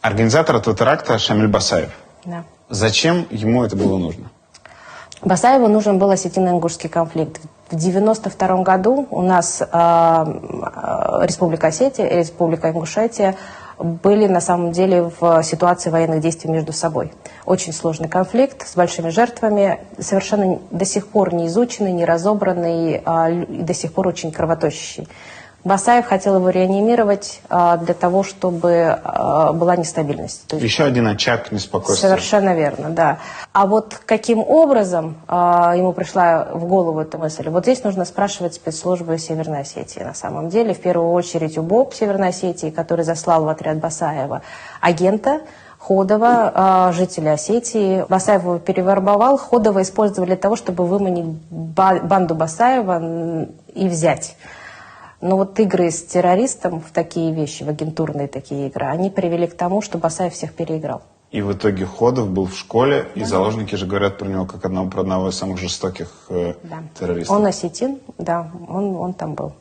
Организатор этого теракта Шамиль Басаев. Да. Зачем ему это было нужно? Басаеву нужен был осетино-ингушский конфликт. В 1992 году у нас Республика Осетия и Республика Ингушетия были на самом деле в ситуации военных действий между собой. Очень сложный конфликт с большими жертвами, совершенно до сих пор не изученный, не разобранный и до сих пор очень кровоточащий. Басаев хотел его реанимировать для того, чтобы была нестабильность. То есть, еще один очаг неспокойствия. Совершенно верно, да. А вот каким образом ему пришла в голову эта мысль? Вот здесь нужно спрашивать спецслужбы Северной Осетии на самом деле. В первую очередь УБОП Северной Осетии, который заслал в отряд Басаева агента Ходова, жителя Осетии. Басаев его перевербовал. Ходова использовали для того, чтобы выманить банду Басаева и взять. Но вот игры с террористом в такие вещи, в агентурные такие игры, они привели к тому, что Басаев всех переиграл. И в итоге Ходов был в школе, да. И заложники же говорят про него как про одного из самых жестоких террористов. Он осетин, да, он там был.